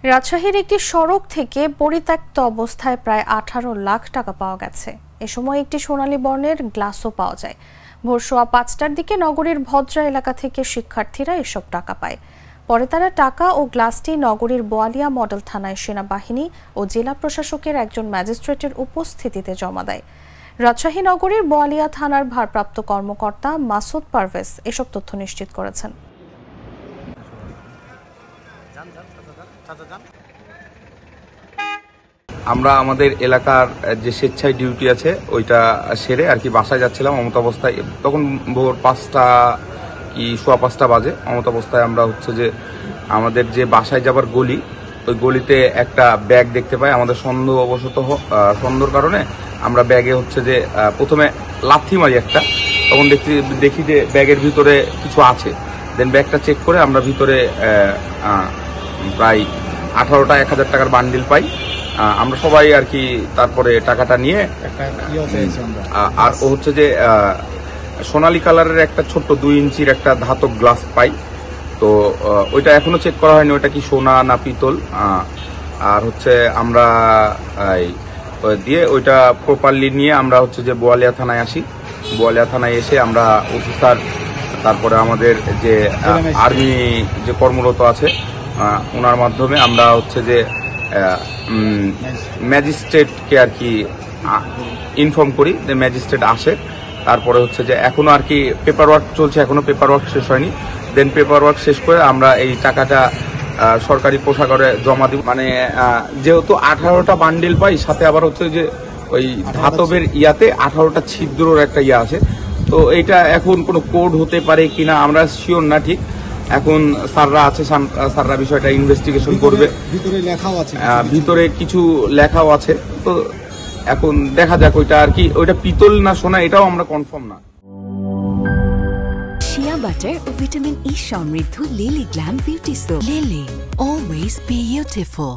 রাজশাহীর একটি সড়ক থেকে পরিত্যক্ত অবস্থায় প্রায় 18 লাখ টাকা পাওয়া গেছে। এ সময় একটি সোনালী বর্ণের গ্লাসও পাওয়া যায়। ভোর সোয়া 5টার দিকে নগরীর ভদ্রা এলাকা থেকে শিক্ষার্থীরা এসব টাকা পায়। পরে তারা টাকা ও গ্লাসটি নগরীর বোয়ালিয়া মডেল থানায় সেনাবাহিনী ও জেলা প্রশাসকের একজন ম্যাজিস্ট্রেটের উপস্থিতিতে জমা দেয়। রাজশাহী নগরীর বোয়ালিয়া থানার ভারপ্রাপ্ত কর্মকর্তা মাসুদ পারভেজ এসব তথ্য নিশ্চিত করেছেন। আমরা আমাদের এলাকার যে স্বেচ্ছায় ডিউটি আছে ওইটা সেরে আর কি বাসায় যাচ্ছিলাম। অমত অবস্থায় তখন ভোর 5টা কি সোয়া 5টা বাজে। অমত অবস্থায় আমরা হচ্ছে যে আমাদের যে বাসায় যাবার গলি, ওই গলিতে একটা ব্যাগ দেখতে পাই। আমাদের সন্দেহর কারণে আমরা ব্যাগে হচ্ছে যে প্রথমে লাথি মারি একটা, তখন দেখি যে ব্যাগের ভিতরে কিছু আছে। দেন ব্যাগটা চেক করে আমরা ভিতরে প্রায় 18টা 1000 টাকার বান্ডিল পাই। আমরা সবাই আর কি তারপরে টাকাটা নিয়ে আর ও হচ্ছে যে সোনালী কালারের একটা ছোট্ট 2 ইঞ্চির একটা ধাতব গ্লাস পাই। তো ওইটা এখনো চেক করা হয়নি ওইটা কি সোনা না পিতল। আর হচ্ছে আমরা দিয়ে ওইটা প্রপারলি নিয়ে আমরা হচ্ছে যে বোয়ালিয়া থানায় আসি। বোয়ালিয়া থানায় এসে আমরা অফিসার, তারপরে আমাদের যে আর্মি যে কর্মরত আছে ওনার মাধ্যমে আমরা হচ্ছে যে ম্যাজিস্ট্রেটকে আর কি ইনফর্ম করি। যে ম্যাজিস্ট্রেট আসে, তারপরে হচ্ছে যে এখনো আর কি পেপার ওয়ার্ক চলছে, এখনো পেপার ওয়ার্ক শেষ হয়নি। দেন পেপার ওয়ার্ক শেষ করে আমরা এই টাকাটা সরকারি কোষাগারে জমা দিব। মানে যেহেতু 18টা বান্ডিল পাই, সাথে আবার হচ্ছে যে ওই ধাতবের ইয়াতে 18টা ছিদ্রর একটা ইয়া আছে। তো এইটা এখন কোনো কোড হতে পারে কিনা আমরা শিওর না ঠিক। এখন স্যাররা আছে, স্যাররা বিষয়টা ইনভেস্টিগেশন করবে। ভিতরে কিছু লেখাও আছে। তো এখন দেখা যাক ওইটা আর কি ওইটা পিতল না সোনা এটাও আমরা কনফার্ম না। শিয়া বাটার ও ভিটামিন ই সমৃদ্ধ lily glam beauty soap. Lily always beautiful.